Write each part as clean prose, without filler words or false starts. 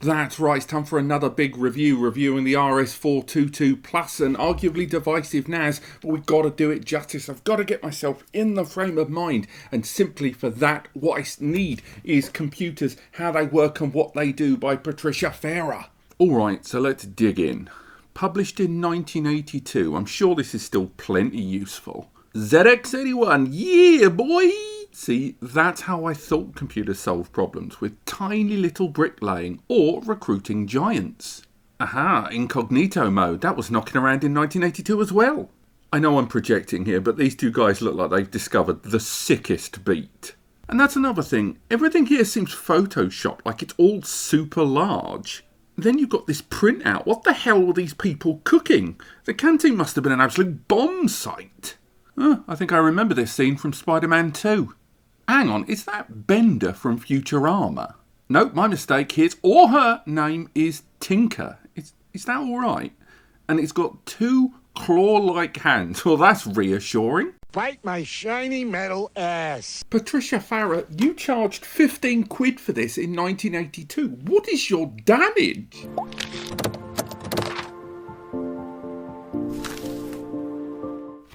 That's right, it's time for another big review, reviewing the RS422 Plus, an arguably divisive NAS, but we've got to do it justice. I've got to get myself in the frame of mind, and simply for that, what I need is Computers, How They Work and What They Do by Patricia Farah. Alright, so let's dig in. Published in 1982, I'm sure this is still plenty useful. ZX81, yeah boy! See, that's how I thought computers solved problems, with tiny little bricklaying or recruiting giants. Aha, incognito mode, that was knocking around in 1982 as well. I know I'm projecting here, but these two guys look like they've discovered the sickest beat. And that's another thing, everything here seems photoshopped, like it's all super large. Then you've got this printout, what the hell were these people cooking? The canteen must have been an absolute bomb site. I think I remember this scene from Spider-Man 2. Hang on, is that Bender from Futurama? Nope, my mistake. His or her name is Tinker. Is that alright? And it's got two claw-like hands. Well, that's reassuring. Bite my shiny metal ass. Patricia Farah, you charged 15 quid for this in 1982. What is your damage?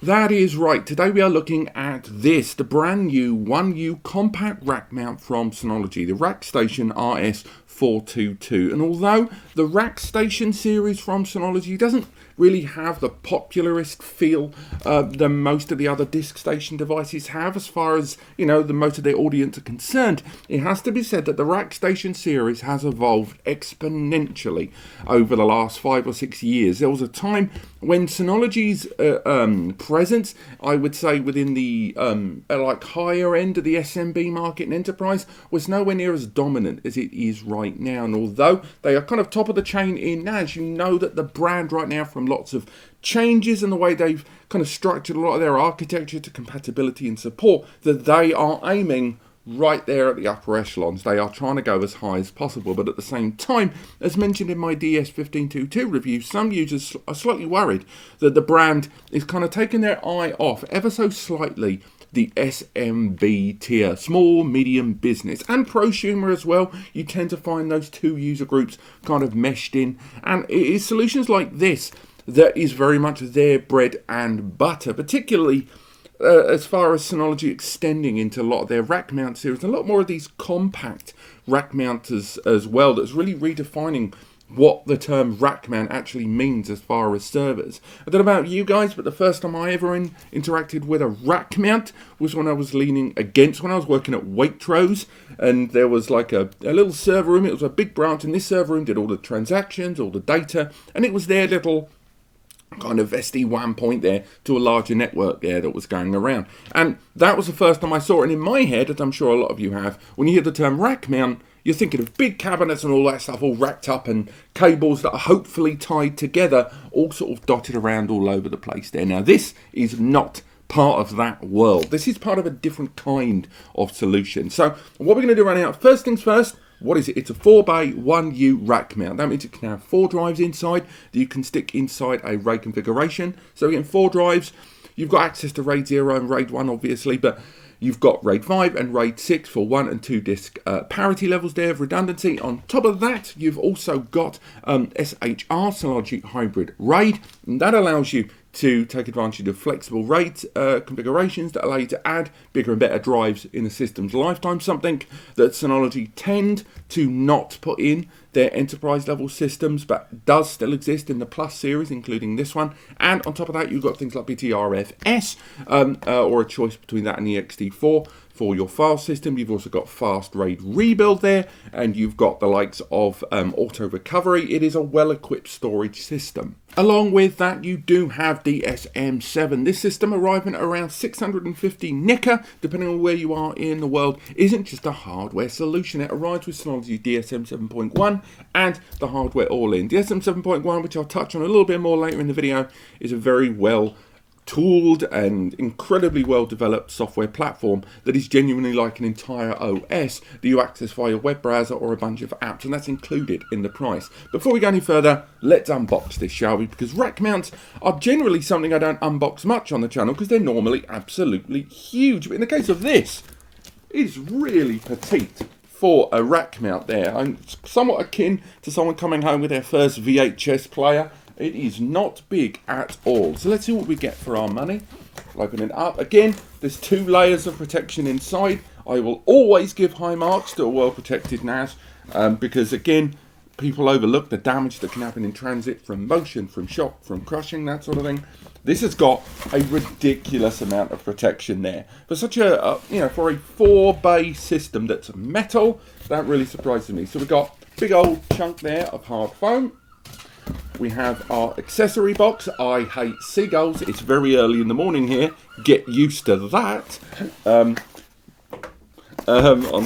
That is right, today we are looking at this, the brand new 1U compact rack mount from Synology, the Rackstation RS422. And although the Rackstation series from Synology doesn't really have the popularist feel that most of the other disk station devices have as far as, the most of their audience are concerned, it has to be said that the Rackstation series has evolved exponentially over the last 5 or 6 years. There was a time when Synology's presence, I would say within the higher end of the SMB market and enterprise, was nowhere near as dominant as it is right now. And although they are kind of top of the chain in NAS, you know that the brand right now, from lots of changes in the way they've kind of structured a lot of their architecture to compatibility and support, that they are aiming right there at the upper echelons. They are trying to go as high as possible, but at the same time, as mentioned in my DS1522 review, some users are slightly worried that the brand is kind of taking their eye off ever so slightly the SMB tier, small, medium business, and prosumer as well. You tend to find those two user groups kind of meshed in, and it is solutions like this that is very much their bread and butter, particularly as far as Synology extending into a lot of their rack mount series, a lot more of these compact rack mounts as well, that's really redefining what the term rack mount actually means as far as servers. I don't know about you guys, but the first time I ever interacted with a rack mount was when I was when I was working at Waitrose, and there was like a little server room. It was a big branch, and this server room did all the transactions, all the data, and it was their little kind of SD-WAN point there to a larger network there that was going around. And that was the first time I saw it. And in my head, as I'm sure a lot of you have, when you hear the term rack mount, you're thinking of big cabinets and all that stuff all racked up, and cables that are hopefully tied together, all sort of dotted around all over the place there. Now, this is not part of that world. This is part of a different kind of solution. So what we're going to do right now, first things first, what is it? It's a 4-bay 1U rack mount. That means it can have 4 drives inside that you can stick inside a RAID configuration. So again, 4 drives. You've got access to RAID 0 and RAID 1 obviously, but you've got RAID 5 and RAID 6 for 1 and 2 disk parity levels there of redundancy. On top of that, you've also got SHR, Synology Hybrid RAID, and that allows you to take advantage of flexible RAID configurations that allow you to add bigger and better drives in the system's lifetime, something that Synology tend to not put in their enterprise level systems, but does still exist in the Plus series, including this one. And on top of that, you've got things like BTRFS, or a choice between that and ext4 for your file system. You've also got fast RAID rebuild there, and you've got the likes of auto recovery. It is a well-equipped storage system. Along with that, you do have DSM 7. This system, arriving at around 650 NICA, depending on where you are in the world, isn't just a hardware solution. It arrives with Synology DSM 7.1 and the hardware all-in. DSM 7.1, which I'll touch on a little bit more later in the video, is a very well tooled and incredibly well developed software platform that is genuinely like an entire OS that you access via your web browser or a bunch of apps, and that's included in the price. Before we go any further, let's unbox this, shall we? Because rack mounts are generally something I don't unbox much on the channel because they're normally absolutely huge. But in the case of this, it's really petite for a rack mount there. I'm somewhat akin to someone coming home with their first VHS player. It is not big at all. So let's see what we get for our money. I'll open it up. Again, there's 2 layers of protection inside. I will always give high marks to a well-protected NAS because, again, people overlook the damage that can happen in transit from motion, from shock, from crushing, that sort of thing. This has got a ridiculous amount of protection there. For such a, for a 4-bay system that's metal, that really surprises me. So we've got a big old chunk there of hard foam. We have our accessory box. I hate seagulls. It's very early in the morning here. Get used to that. On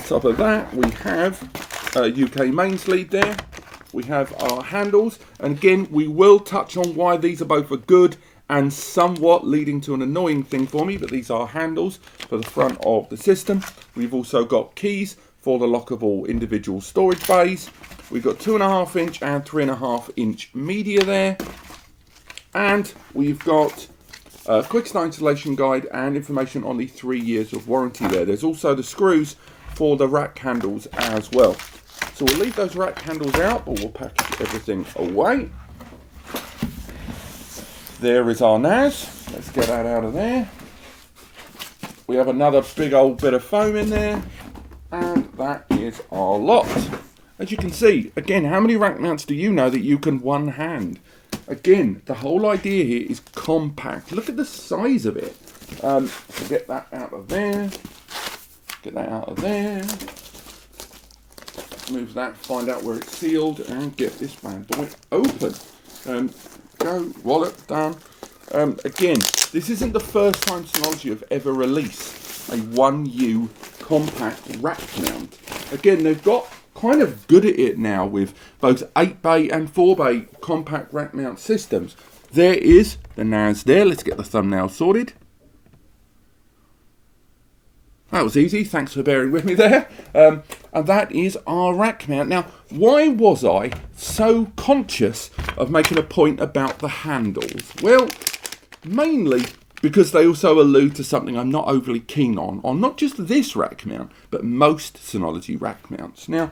top of that, we have a UK mains lead there. We have our handles. And again, we will touch on why these are both a good and somewhat leading to an annoying thing for me. But these are handles for the front of the system. We've also got keys for the lock of all individual storage bays. We've got 2.5 inch and 3.5 inch media there. And we've got a quick start installation guide and information on the 3 years of warranty there. There's also the screws for the rack handles as well. So we'll leave those rack handles out, but we'll package everything away. There is our NAS. Let's get that out of there. We have another big old bit of foam in there. And that is our lot. As you can see, again, how many rack mounts do you know that you can one hand? Again, the whole idea here is compact. Look at the size of it. So get that out of there. Get that out of there. Move that, find out where it's sealed, and get this bad boy open. Go, wallet, done. Again, this isn't the first time Synology have ever released a 1U compact rack mount. Again, they've got kind of good at it now with both 8-bay and 4-bay compact rack mount systems. There is the NAS there. Let's get the thumbnail sorted. That was easy, thanks for bearing with me there. And that is our rack mount. Now, why was I so conscious of making a point about the handles? Well, mainly because they also allude to something I'm not overly keen on not just this rack mount, but most Synology rack mounts. Now,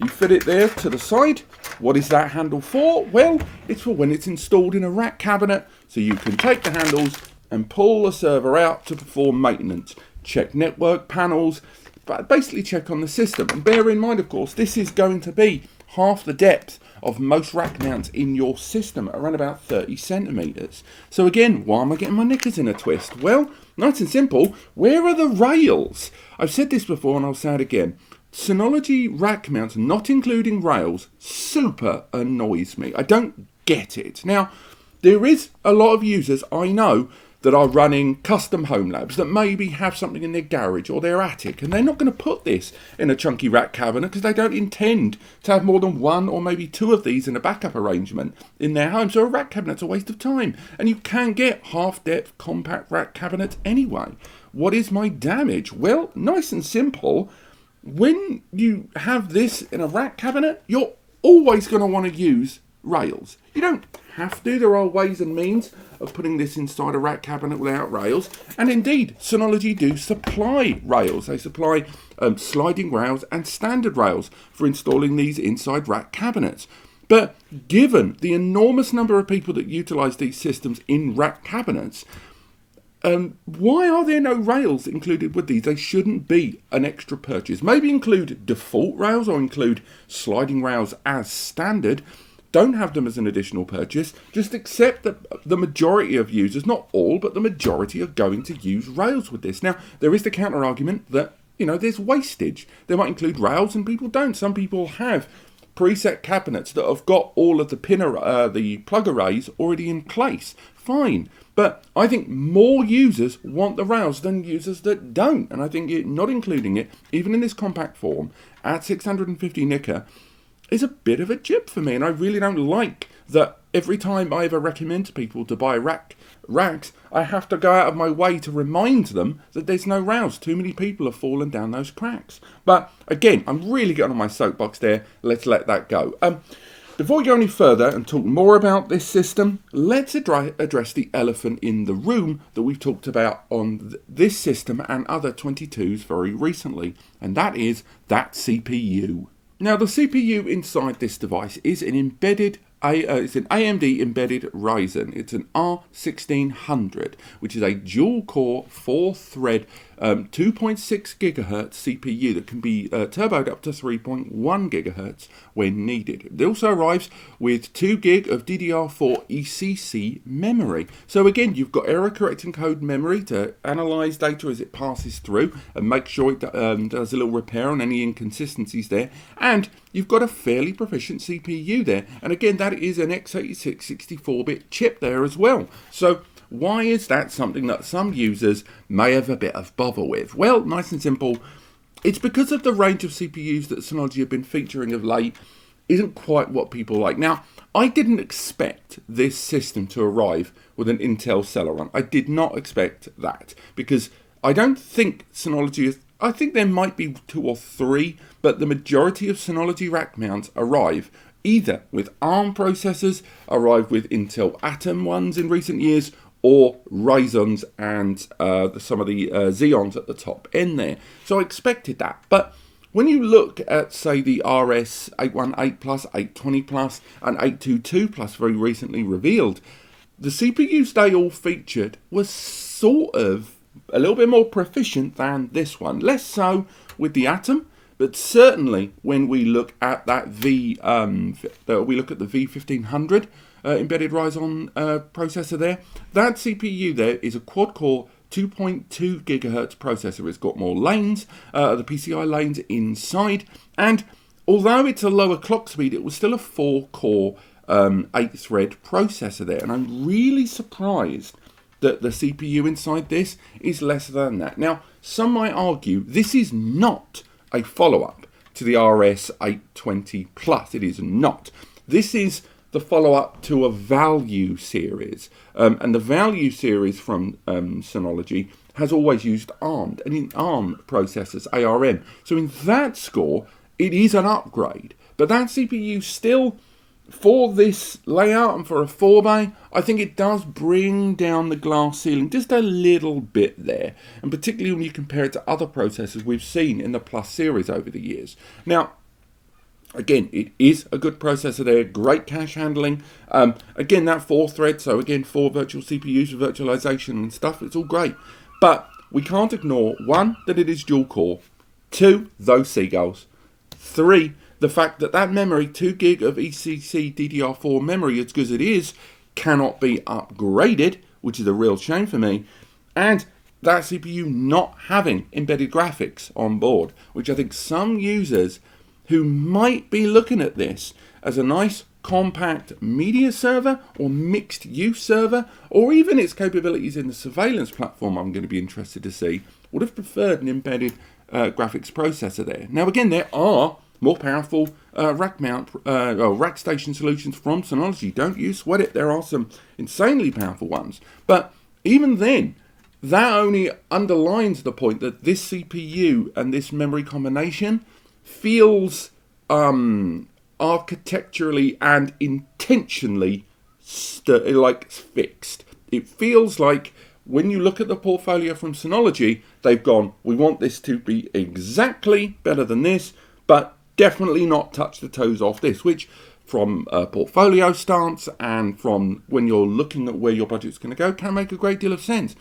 you fit it there to the side. What is that handle for? Well, it's for when it's installed in a rack cabinet, so you can take the handles and pull the server out to perform maintenance. Check network panels, but basically check on the system. And bear in mind, of course, this is going to be half the depth of most rack mounts in your system, around about 30 centimeters. So again, why am I getting my knickers in a twist? Well, nice and simple. Where are the rails? I've said this before and I'll say it again. Synology rack mounts, not including rails, super annoys me. I don't get it. Now, there is a lot of users I know that are running custom home labs that maybe have something in their garage or their attic, and they're not going to put this in a chunky rack cabinet because they don't intend to have more than 1 or maybe 2 of these in a backup arrangement in their home. So a rack cabinet's a waste of time, and you can get half-depth compact rack cabinets anyway. What is my damage? Well, nice and simple. When you have this in a rack cabinet, you're always going to want to use rails. You don't have to. There are ways and means of putting this inside a rack cabinet without rails. And indeed, Synology do supply rails. They supply sliding rails and standard rails for installing these inside rack cabinets. But given the enormous number of people that utilize these systems in rack cabinets, why are there no rails included with these? They shouldn't be an extra purchase. Maybe include default rails or include sliding rails as standard. Don't have them as an additional purchase. Just accept that the majority of users, not all, but the majority are going to use rails with this. Now, there is the counter argument that, there's wastage. They might include rails and people don't. Some people have preset cabinets that have got all of the plug arrays already in place. Fine. But I think more users want the rails than users that don't. And I think not including it, even in this compact form, at 650 nicker, is a bit of a jib for me, and I really don't like that every time I ever recommend to people to buy racks, I have to go out of my way to remind them that there's no rails. Too many people have fallen down those cracks. But again, I'm really getting on my soapbox there. Let's let that go. before we go any further and talk more about this system, let's address the elephant in the room that we've talked about on this system and other 22s very recently, and that is that CPU. Now, the CPU inside this device is an it's an AMD embedded Ryzen. It's an R1600, which is a dual-core, 4-thread, 2.6 GHz CPU that can be turboed up to 3.1 GHz when needed. It also arrives with 2 GB of DDR4 ECC memory. So again, you've got error-correcting code memory to analyze data as it passes through and make sure it does a little repair on any inconsistencies there. And you've got a fairly proficient CPU there. And again, that is an x86 64-bit chip there as well. So why is that something that some users may have a bit of bother with? Well, nice and simple. It's because of the range of CPUs that Synology have been featuring of late isn't quite what people like. Now, I didn't expect this system to arrive with an Intel Celeron. I did not expect that because I don't think Synology is... I think there might be 2 or 3, but the majority of Synology rack mounts arrive either with ARM processors, arrive with Intel Atom ones in recent years, or Ryzen's and some of the Xeons at the top end there. So I expected that. But when you look at, say, the RS818 Plus, 820 Plus, and 822 Plus very recently revealed, the CPUs they all featured was sort of a little bit more proficient than this one. Less so with the Atom, but certainly when we look at that the V1500 embedded Ryzen processor there, that CPU there is a quad-core 2.2 GHz processor. It's got more lanes, the PCI lanes inside, and although it's a lower clock speed, it was still a 4-core 8-thread processor there, and I'm really surprised that the CPU inside this is less than that. Now, some might argue this is not a follow-up to the RS820 Plus. It is not. This is the follow-up to a value series, and the value series from Synology has always used ARM, and in ARM processors, ARM. So in that score, it is an upgrade. But that CPU still, for this layout and for a 4-bay, I think it does bring down the glass ceiling just a little bit there, and particularly when you compare it to other processors we've seen in the Plus series over the years. Now, again, it is a good processor there, great cache handling. Again, that 4-thread, so again, 4 virtual CPUs for virtualization and stuff, it's all great. But we can't ignore, 1, that it is dual-core, 2, those seagulls, 3, the fact that that memory, 2 GB of ECC DDR4 memory, as good as it is, cannot be upgraded, which is a real shame for me, and that CPU not having embedded graphics on board, which I think some users who might be looking at this as a nice compact media server or mixed use server, or even its capabilities in the surveillance platform I'm going to be interested to see, would have preferred an embedded graphics processor there. Now again, there are more powerful Rackstation solutions from Synology. Don't you sweat it, there are some insanely powerful ones. But even then, that only underlines the point that this CPU and this memory combination feels architecturally and intentionally fixed. It feels like when you look at the portfolio from Synology, they've gone, we want this to be exactly better than this, but definitely not touch the toes off this, which from a portfolio stance and from when you're looking at where your budget's going to go can make a great deal of sense.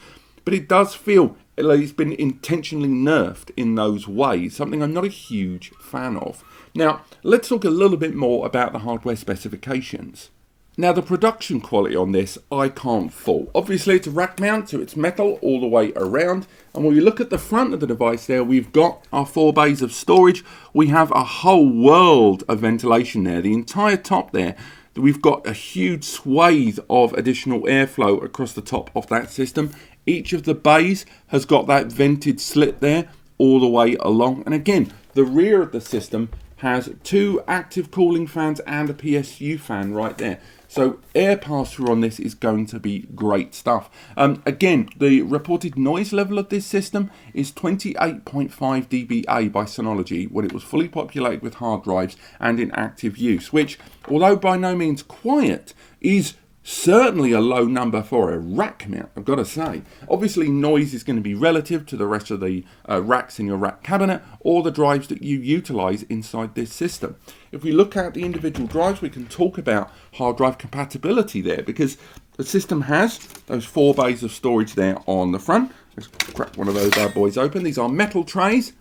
But it does feel like it's been intentionally nerfed in those ways, something I'm not a huge fan of. Now, let's talk a little bit more about the hardware specifications. Now, the production quality on this, I can't fault. Obviously, it's a rack mount, so it's metal all the way around. And when we look at the front of the device there, we've got our 4 bays of storage. We have a whole world of ventilation there. The entire top there, we've got a huge swathe of additional airflow across the top of that system. Each of the bays has got that vented slit there all the way along. And again, the rear of the system has 2 active cooling fans and a PSU fan right there. So air pass-through on this is going to be great stuff. Again, the reported noise level of this system is 28.5 dBA by Synology when it was fully populated with hard drives and in active use, which, although by no means quiet, is certainly a low number for a rack mount, I've got to say. Obviously, noise is going to be relative to the rest of the racks in your rack cabinet or the drives that you utilize inside this system. If we look at the individual drives, we can talk about hard drive compatibility there, because the system has those 4 bays of storage there on the front. Let's crack one of those bad boys open. These are metal trays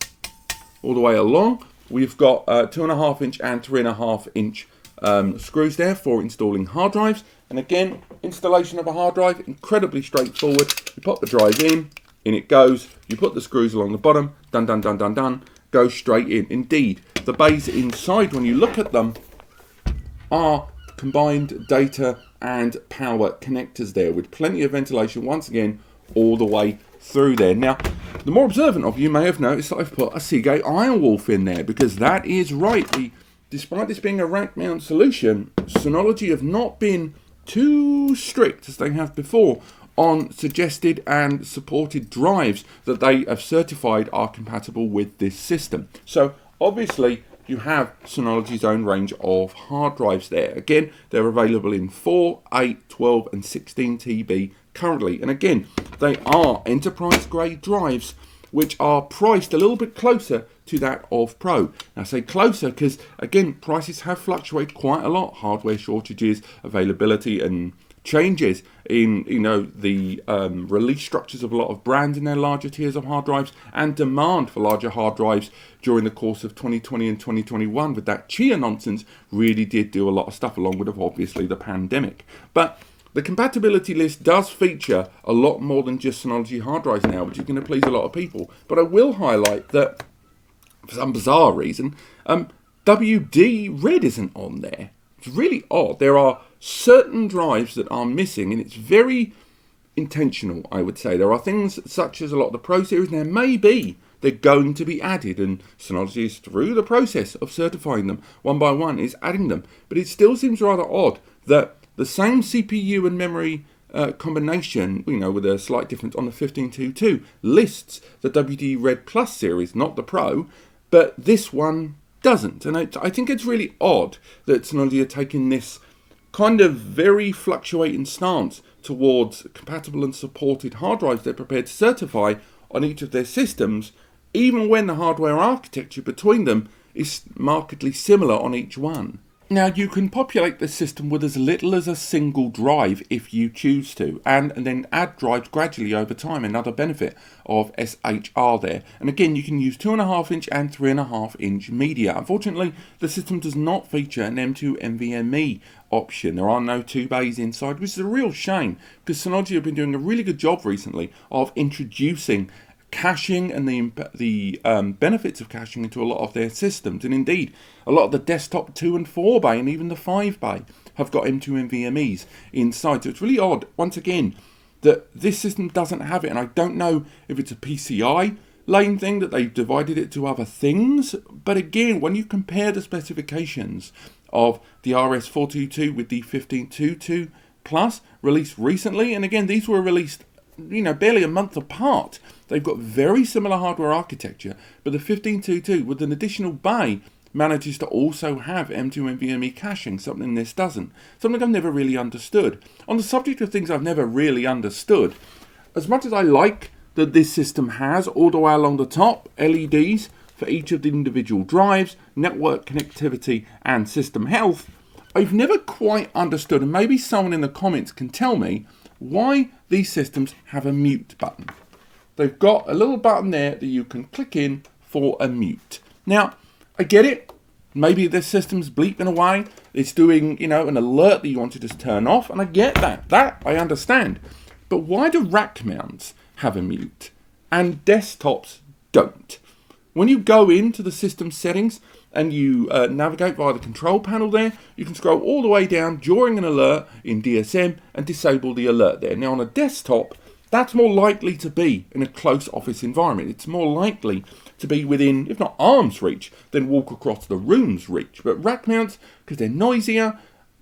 all the way along. We've got 2.5 inch and 3.5 inch screws there for installing hard drives. And again, installation of a hard drive, incredibly straightforward. You pop the drive in it goes. You put the screws along the bottom, done, done, done, done, done, goes straight in. Indeed, the bays inside, when you look at them, are combined data and power connectors there, with plenty of ventilation, once again, all the way through there. Now, the more observant of you may have noticed that I've put a Seagate Iron Wolf in there, because that is right. Despite this being a rack mount solution, Synology have not been too strict as they have before on suggested and supported drives that they have certified are compatible with this system. So obviously you have Synology's own range of hard drives there. Again, they're available in 4, 8, 12 and 16 TB currently. And again, they are enterprise grade drives which are priced a little bit closer to that of Pro. Now I say closer because, again, prices have fluctuated quite a lot. Hardware shortages, availability and changes in the release structures of a lot of brands in their larger tiers of hard drives, and demand for larger hard drives during the course of 2020 and 2021 with that Chia nonsense really did do a lot of stuff, along with obviously the pandemic. But the compatibility list does feature a lot more than just Synology hard drives now, which is going to please a lot of people. But I will highlight that, for some bizarre reason, WD Red isn't on there. It's really odd. There are certain drives that are missing, and it's very intentional, I would say. There are things such as a lot of the Pro series now, maybe they're going to be added, and Synology is through the process of certifying them one by one, is adding them. But it still seems rather odd that the same CPU and memory combination, with a slight difference on the 1522, lists the WD Red Plus series, not the Pro, but this one doesn't. And I think it's really odd that Synology are taking this kind of very fluctuating stance towards compatible and supported hard drives they're prepared to certify on each of their systems, even when the hardware architecture between them is markedly similar on each one. Now, you can populate the system with as little as a single drive if you choose to, and then add drives gradually over time, another benefit of SHR there. And again, you can use 2.5 inch and 3.5 inch media. Unfortunately, the system does not feature an M2 NVMe option. There are no 2 bays inside, which is a real shame, because Synology have been doing a really good job recently of introducing caching and the benefits of caching into a lot of their systems. And indeed, a lot of the desktop 2 and 4 bay and even the 5 bay have got M2 NVMe's inside. So it's really odd, once again, that this system doesn't have it. And I don't know if it's a PCI lane thing, that they've divided it to other things. But again, when you compare the specifications of the RS422 with the 1522 Plus released recently, and again, these were released barely a month apart. They've got very similar hardware architecture, but the 1522 with an additional bay manages to also have M2 NVMe caching, something this doesn't. Something I've never really understood. On the subject of things I've never really understood, as much as I like that this system has, all the way along the top, LEDs for each of the individual drives, network connectivity and system health, I've never quite understood, and maybe someone in the comments can tell me, why these systems have a mute button. They've got a little button there that you can click in for a mute. Now, I get it. Maybe this system's bleeping away. It's doing, an alert that you want to just turn off. And I get that. That I understand. But why do rack mounts have a mute and desktops don't? When you go into the system settings and you navigate via the control panel there, you can scroll all the way down during an alert in DSM and disable the alert there. Now on a desktop, that's more likely to be in a close office environment. It's more likely to be within, if not arm's reach, then walk across the room's reach. But rack mounts, because they're noisier,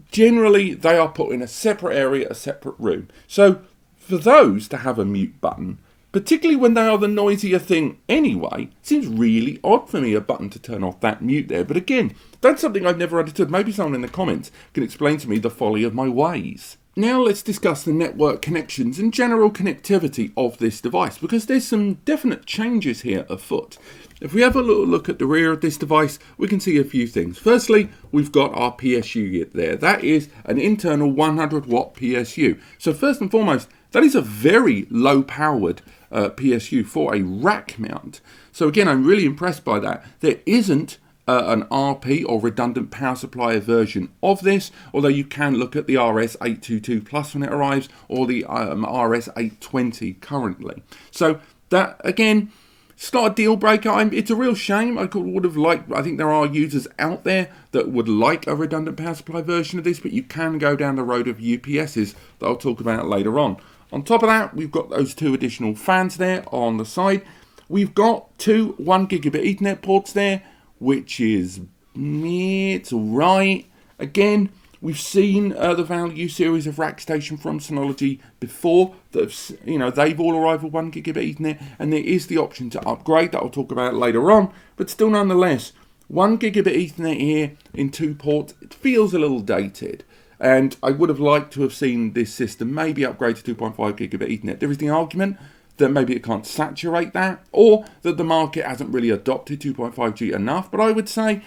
generally they are put in a separate area, a separate room. So for those to have a mute button, particularly when they are the noisier thing anyway, seems really odd for me, a button to turn off that mute there. But again, that's something I've never understood. Maybe someone in the comments can explain to me the folly of my ways. Now let's discuss the network connections and general connectivity of this device, because there's some definite changes here afoot. If we have a little look at the rear of this device, we can see a few things. Firstly, we've got our PSU unit there. That is an internal 100 watt PSU. So first and foremost, that is a very low powered PSU for a rack mount. So again, I'm really impressed by that. There isn't an RP or redundant power supply version of this, although you can look at the RS822 Plus when it arrives, or the RS820 currently. So that, again, it's not a deal breaker. It's a real shame. I think there are users out there that would like a redundant power supply version of this, but you can go down the road of UPSs that I'll talk about later on. On top of that, we've got those two additional fans there on the side. We've got two 1 gigabit Ethernet ports there, which is, it's all right. Again, we've seen the value series of Rackstation from Synology before. They've all arrived with 1 gigabit Ethernet, and there is the option to upgrade that I'll talk about later on. But still, nonetheless, 1 gigabit Ethernet here in 2 ports, it feels a little dated. And I would have liked to have seen this system maybe upgrade to 2.5 gigabit Ethernet. There is the argument that maybe it can't saturate that, or that the market hasn't really adopted 2.5G enough. But I would say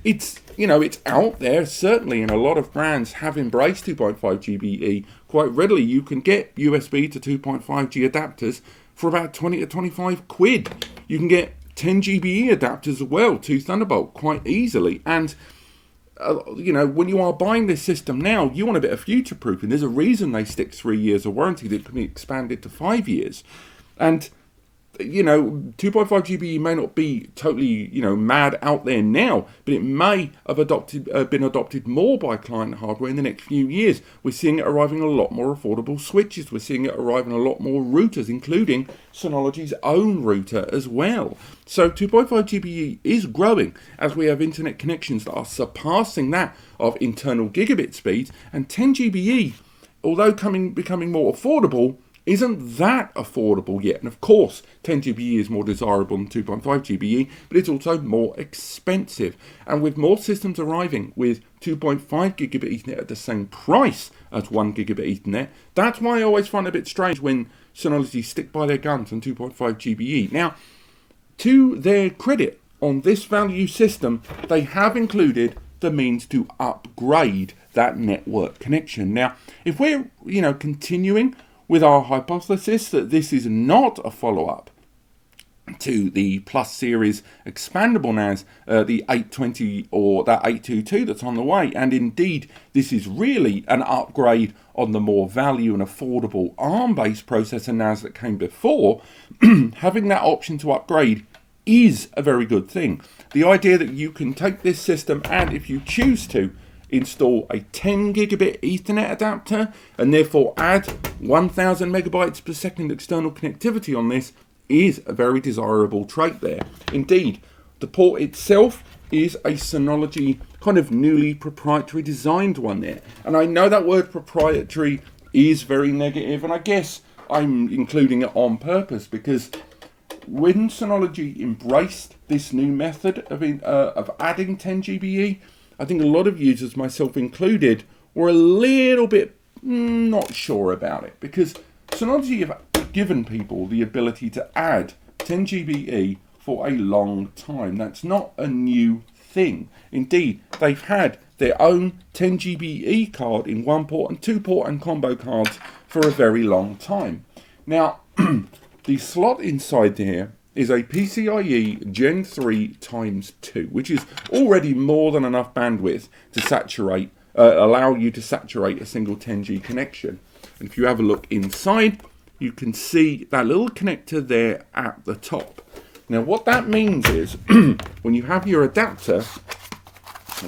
it's out there. Certainly, and a lot of brands have embraced 2.5 GBE quite readily. You can get USB to 2.5G adapters for about 20 to 25 quid. You can get 10 GBE adapters as well to Thunderbolt quite easily. And when you are buying this system now, you want a bit of future proofing. There's a reason they stick 3 years of warranty that can be expanded to 5 years. And 2.5 GBE may not be totally, mad out there now, but it may have been adopted more by client hardware in the next few years. We're seeing it arriving a lot more affordable switches. We're seeing it arriving a lot more routers, including Synology's own router as well. So 2.5 GBE is growing as we have internet connections that are surpassing that of internal gigabit speeds, and 10 GBE, although becoming more affordable, isn't that affordable yet. And of course, 10 GBE is more desirable than 2.5 GBE, but it's also more expensive. And with more systems arriving with 2.5 gigabit Ethernet at the same price as 1 gigabit Ethernet, that's why I always find it a bit strange when Synology stick by their guns on 2.5 GBE. Now, to their credit, on this value system, they have included the means to upgrade that network connection. Now, if we're, continuing with our hypothesis that this is not a follow-up to the Plus series expandable NAS, the 820 or that 822 that's on the way, and indeed this is really an upgrade on the more value and affordable ARM-based processor NAS that came before, having that option to upgrade is a very good thing. The idea that you can take this system and, if you choose to, install a 10 gigabit Ethernet adapter and therefore add 1000 megabytes per second external connectivity on this is a very desirable trait there. Indeed, the port itself is a Synology kind of newly proprietary designed one there. And I know that word proprietary is very negative, and I guess I'm including it on purpose because when Synology embraced this new method of adding 10 GBE, I think a lot of users, myself included, were a little bit not sure about it, because Synology have given people the ability to add 10 GBE for a long time. That's not a new thing. Indeed, they've had their own 10 GBE card in 1 port and 2 port and combo cards for a very long time. Now, the slot inside there is a PCIe Gen 3 ×2, which is already more than enough bandwidth to allow you to saturate a single 10G connection. And if you have a look inside, you can see that little connector there at the top. Now, what that means is when you have your adapter,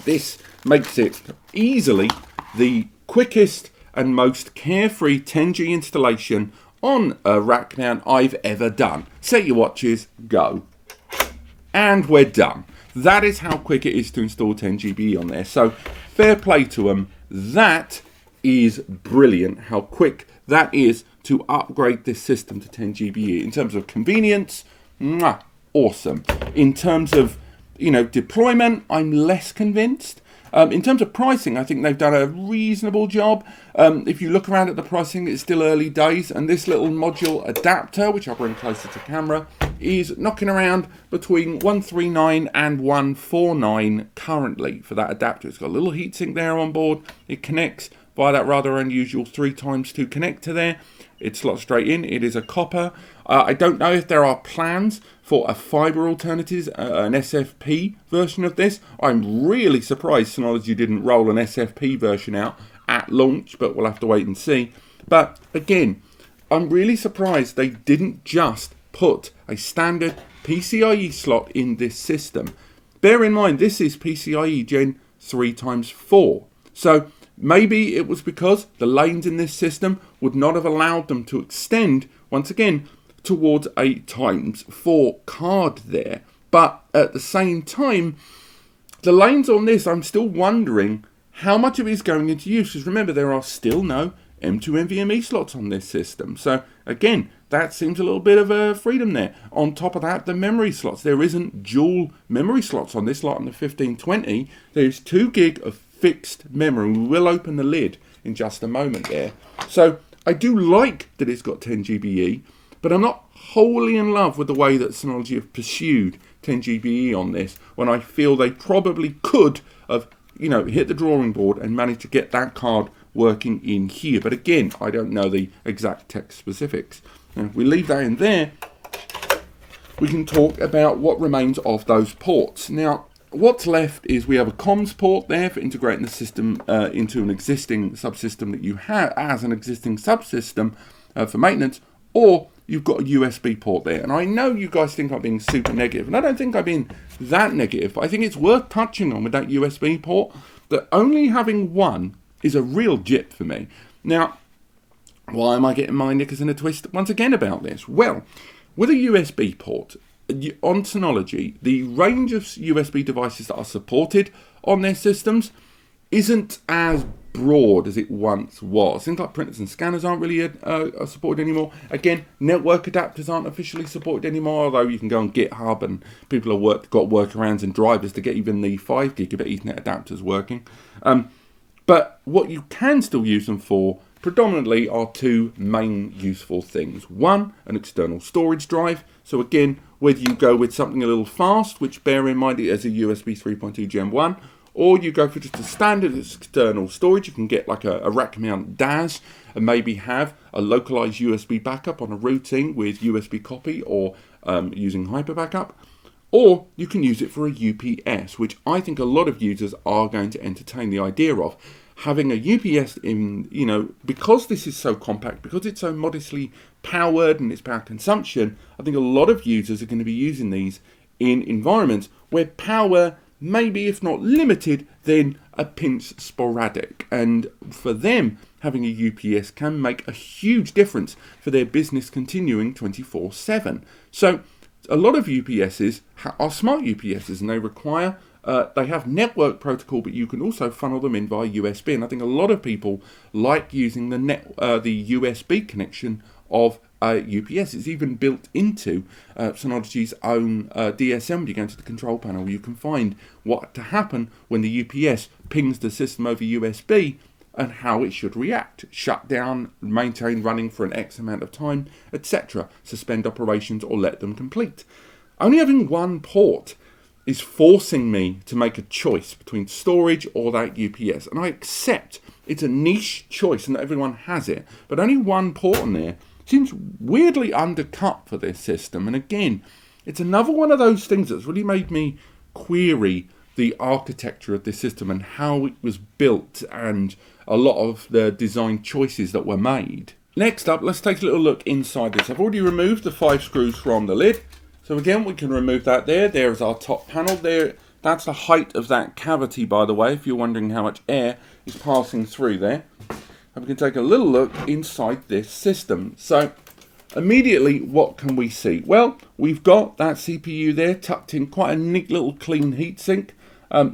this makes it easily the quickest and most carefree 10G installation on a rack mount I've ever done. Set your watches, go. And we're done. That is how quick it is to install 10 GB on there. So fair play to them. That is brilliant how quick that is to upgrade this system to 10 GB. In terms of convenience, mwah, awesome. In terms of, deployment, I'm less convinced. In terms of pricing, I think they've done a reasonable job. If you look around at the pricing, it's still early days, and this little module adapter, which I'll bring closer to camera, is knocking around between 139 and 149 currently for that adapter. It's got a little heatsink there on board. It connects via that rather unusual 3x2 connector there. It slots straight in. It is a copper. I don't know if there are plans for a fibre alternative, an SFP version of this. I'm really surprised Synology didn't roll an SFP version out at launch, but we'll have to wait and see. But again, I'm really surprised they didn't just put a standard PCIe slot in this system. Bear in mind, this is PCIe Gen 3x4. So maybe it was because the lanes in this system would not have allowed them to extend, once again, towards a x4 card there. But at the same time, the lanes on this, I'm still wondering how much of it is going into use. Because remember, there are still no M2 NVMe slots on this system. So again, that seems a little bit of a freedom there. On top of that, the memory slots. There isn't dual memory slots on this, like on the 1520. There's 2 gig of fixed memory. We will open the lid in just a moment there. So I do like that it's got 10 GBE, but I'm not wholly in love with the way that Synology have pursued 10 GBE on this, when I feel they probably could have, hit the drawing board and managed to get that card working in here. But again, I don't know the exact tech specifics. Now, if we leave that in there, we can talk about what remains of those ports. Now, what's left is we have a comms port there for integrating the system into an existing subsystem that you have as an existing subsystem for maintenance, or you've got a USB port there. And I know you guys think I'm being super negative, and I don't think I'm being that negative, but I think it's worth touching on with that USB port, that only having one is a real jip for me. Now, why am I getting my knickers in a twist once again about this? Well, with a USB port, on Synology, the range of USB devices that are supported on their systems isn't as broad as it once was. Things like printers and scanners aren't really supported anymore. Again, network adapters aren't officially supported anymore, although you can go on GitHub and people have got workarounds and drivers to get even the 5 gigabit Ethernet adapters working. But what you can still use them for predominantly are 2 main useful things. One, an external storage drive. So again, whether you go with something a little fast, which bear in mind it has a USB 3.2 Gen 1, or you go for just a standard external storage, you can get like a rack mount DAS and maybe have a localized USB backup on a routing with USB copy or using hyper backup. Or you can use it for a UPS, which I think a lot of users are going to entertain the idea of. Having a UPS in, because this is so compact, because it's so modestly powered and its power consumption, I think a lot of users are going to be using these in environments where power, maybe if not limited, then a pinch sporadic. And for them, having a UPS can make a huge difference for their business continuing 24/7. So a lot of UPSs are smart UPSs, and they require, they have network protocol, but you can also funnel them in via USB. And I think a lot of people like using the USB connection of UPS. It's even built into Synology's own DSM. When you go into the control panel, you can find what to happen when the UPS pings the system over USB and how it should react. Shut down, maintain running for an X amount of time, etc. Suspend operations or let them complete. Only having one port is forcing me to make a choice between storage or that UPS. And I accept it's a niche choice and that everyone has it, but only one port on there seems weirdly undercut for this system. And again, it's another one of those things that's really made me query the architecture of this system and how it was built and a lot of the design choices that were made. Next up, let's take a little look inside this. I've already removed the 5 screws from the lid. So again, we can remove that there. There's our top panel there. That's the height of that cavity, by the way, if you're wondering how much air is passing through there. And we can take a little look inside this system. So immediately, what can we see? Well, we've got that CPU there tucked in quite a neat little clean heatsink.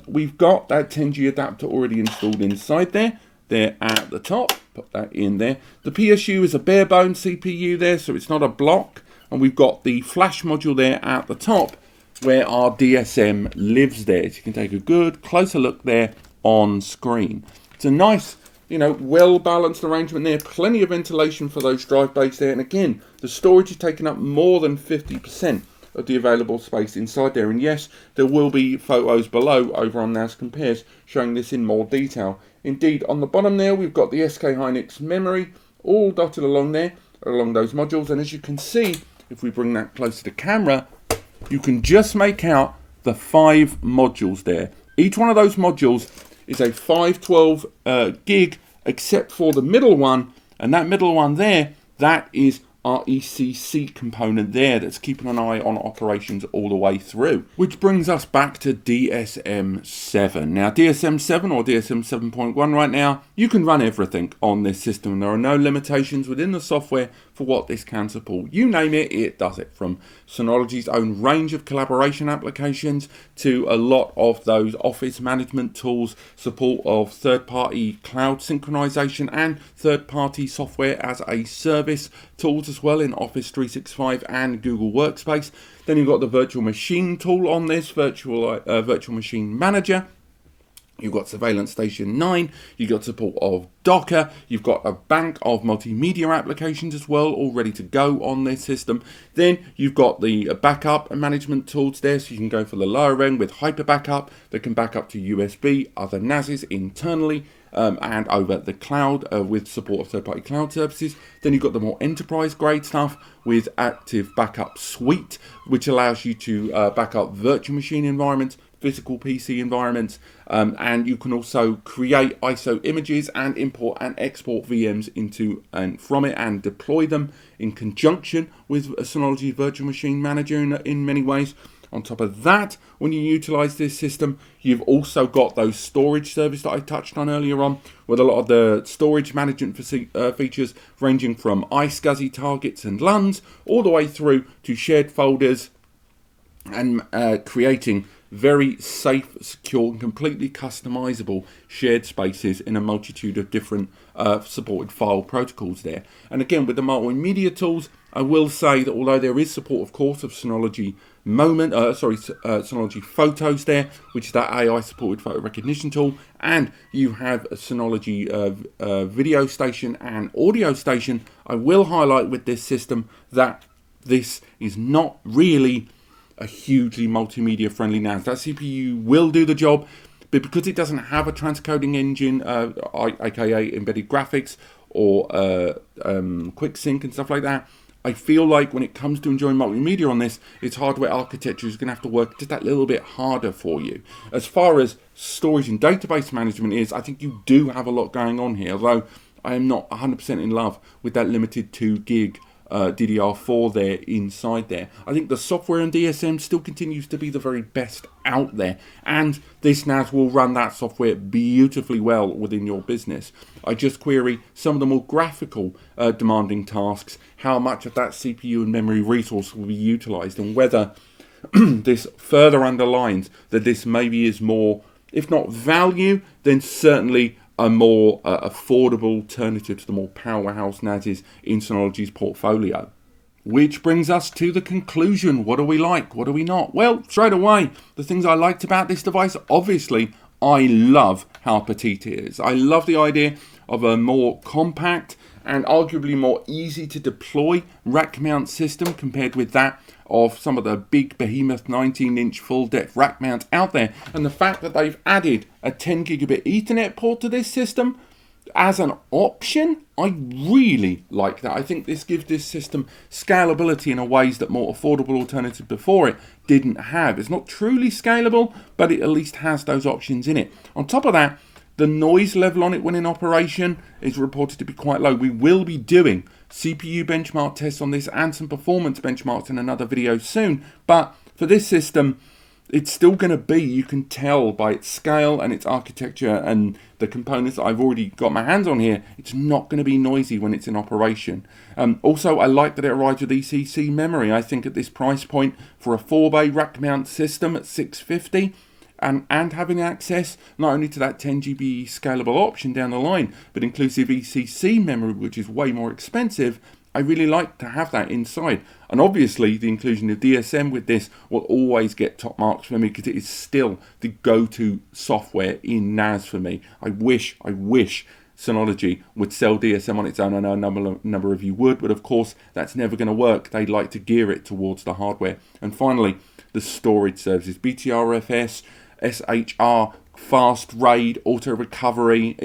We've got that 10G adapter already installed inside there. There at the top, put that in there. The PSU is a bare bone CPU there, so it's not a block. And we've got the flash module there at the top where our DSM lives there. So you can take a good closer look there on screen. It's a nice, well balanced arrangement there. Plenty of ventilation for those drive bays there. And again, the storage is taking up more than 50% of the available space inside there. And yes, there will be photos below over on NAS Compares showing this in more detail. Indeed, on the bottom there, we've got the SK Hynix memory all dotted along there, along those modules. And as you can see, if we bring that close to the camera, you can just make out the 5 modules there. Each one of those modules is a 512 gig, except for the middle one. And that middle one there, that is our ECC component there that's keeping an eye on operations all the way through. Which brings us back to DSM 7. Now DSM 7 or DSM 7.1 right now, you can run everything on this system. There are no limitations within the software for what this can support. You name it, it does it. From Synology's own range of collaboration applications to a lot of those office management tools, support of third-party cloud synchronization and third-party software as a service tools as well in Office 365 and Google Workspace. Then you've got the virtual machine tool on this, virtual machine manager. You've got Surveillance Station 9, you've got support of Docker, you've got a bank of multimedia applications as well, all ready to go on this system. Then you've got the backup and management tools there, so you can go for the lower end with Hyper Backup that can back up to USB, other NASs internally, and over the cloud with support of third-party cloud services. Then you've got the more enterprise-grade stuff with Active Backup Suite, which allows you to back up virtual machine environments, physical PC environments, and you can also create ISO images and import and export VMs into and from it and deploy them in conjunction with a Synology Virtual Machine Manager in many ways. On top of that, when you utilize this system, you've also got those storage services that I touched on earlier on, with a lot of the storage management features ranging from iSCSI targets and LUNs all the way through to shared folders and creating very safe, secure, and completely customizable shared spaces in a multitude of different supported file protocols there. And again, with the multimedia tools, I will say that although there is support, of course, of Synology Synology Photos there, which is that AI-supported photo recognition tool, and you have a Synology video station and audio station, I will highlight with this system that this is not really a hugely multimedia friendly NAS. That CPU will do the job, but because it doesn't have a transcoding engine, aka embedded graphics or quick sync and stuff like that, I feel like when it comes to enjoying multimedia on this, its hardware architecture is going to have to work just that little bit harder for you. As far as storage and database management is, I think you do have a lot going on here, although I am not 100% in love with that limited 2 gig DDR4 there inside there. I think the software in DSM still continues to be the very best out there, and this NAS will run that software beautifully well within your business. I just query some of the more graphical demanding tasks, how much of that CPU and memory resource will be utilized, and whether this further underlines that this maybe is more, if not value, then certainly a more affordable alternative to the more powerhouse NASs in Synology's portfolio. Which brings us to the conclusion. What do we like? What do we not? Well, straight away, the things I liked about this device, obviously, I love how petite it is. I love the idea of a more compact and arguably more easy to deploy rack mount system compared with that of some of the big behemoth 19-inch full depth rack mounts out there. And the fact that they've added a 10 gigabit Ethernet port to this system as an option, I really like that. I think this gives this system scalability in a ways that more affordable alternatives before it didn't have. It's not truly scalable, but it at least has those options in it. On top of that, the noise level on it when in operation is reported to be quite low. We will be doing CPU benchmark tests on this and some performance benchmarks in another video soon. But for this system, it's still going to be, you can tell by its scale and its architecture and the components that I've already got my hands on here, it's not going to be noisy when it's in operation. Also, I like that it arrives with ECC memory. I think at this price point for a 4-bay rack mount system at $650, and having access not only to that 10 GB scalable option down the line, but inclusive ECC memory, which is way more expensive, I really like to have that inside. And obviously the inclusion of DSM with this will always get top marks for me, because it is still the go-to software in NAS for me. I wish Synology would sell DSM on its own. I know a number of you would, but of course that's never going to work. They'd like to gear it towards the hardware. And finally, the storage services, BTRFS, SHR, fast RAID, auto recovery.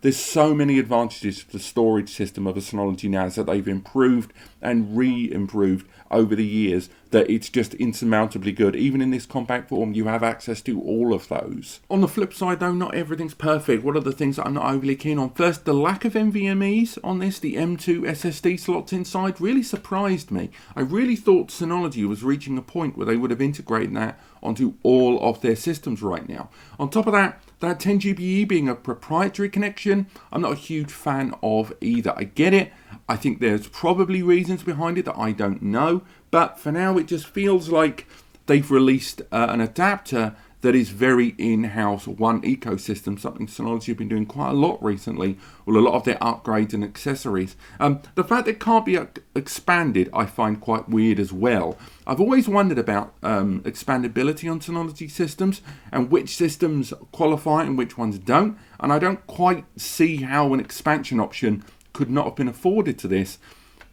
There's so many advantages to the storage system of a Synology NAS that they've improved and re-improved over the years, that it's just insurmountably good. Even in this compact form, you have access to all of those. On the flip side though, not everything's perfect. What are the things that I'm not overly keen on? First, the lack of NVMe's on this, the M2 SSD slots inside, really surprised me. I really thought Synology was reaching a point where they would have integrated that onto all of their systems right now. On top of that 10 GBE being a proprietary connection, I'm not a huge fan of either. I get it. I think there's probably reasons behind it that I don't know. But for now, it just feels like they've released an adapter that is very in-house, one ecosystem, something Synology have been doing quite a lot recently with a lot of their upgrades and accessories. The fact that it can't be expanded, I find quite weird as well. I've always wondered about expandability on Synology systems and which systems qualify and which ones don't. And I don't quite see how an expansion option could not have been afforded to this.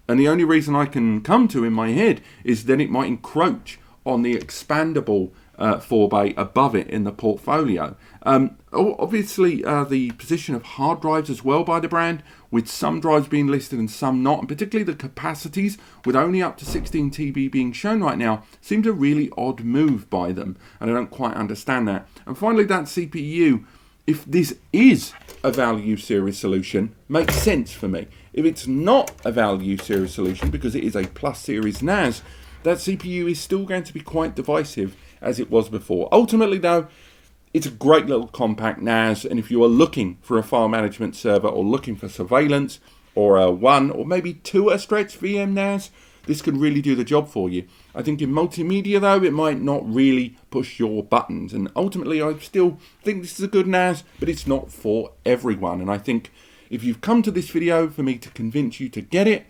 And the only reason I can come to in my head is that it might encroach on the expandable 4-bay above it in the portfolio. Obviously, the position of hard drives as well by the brand, with some drives being listed and some not, and particularly the capacities with only up to 16 TB being shown right now, seems a really odd move by them, and I don't quite understand that. And finally, that CPU, if this is a value series solution, makes sense for me. If it's not a value series solution, because it is a plus series NAS, that CPU is still going to be quite divisive as it was before. Ultimately though, it's a great little compact NAS, and if you are looking for a file management server or looking for surveillance or a 1 or maybe 2 at a stretch VM NAS, this could really do the job for you. I think in multimedia though, it might not really push your buttons, and ultimately I still think this is a good NAS, but it's not for everyone. And I think if you've come to this video for me to convince you to get it,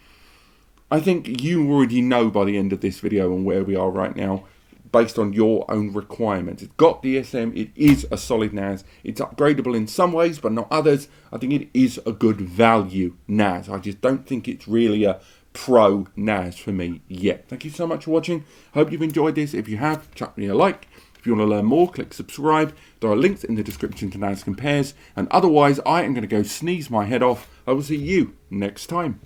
I think you already know by the end of this video and where we are right now, based on your own requirements. It's got DSM, it is a solid NAS, it's upgradable in some ways but not others. I think it is a good value NAS. I just don't think it's really a pro NAS for me yet. Thank you so much for watching. Hope you've enjoyed this. If you have, chuck me a like. If you want to learn more, click subscribe. There are links in the description to NAS Compares, and otherwise I am going to go sneeze my head off. I will see you next time.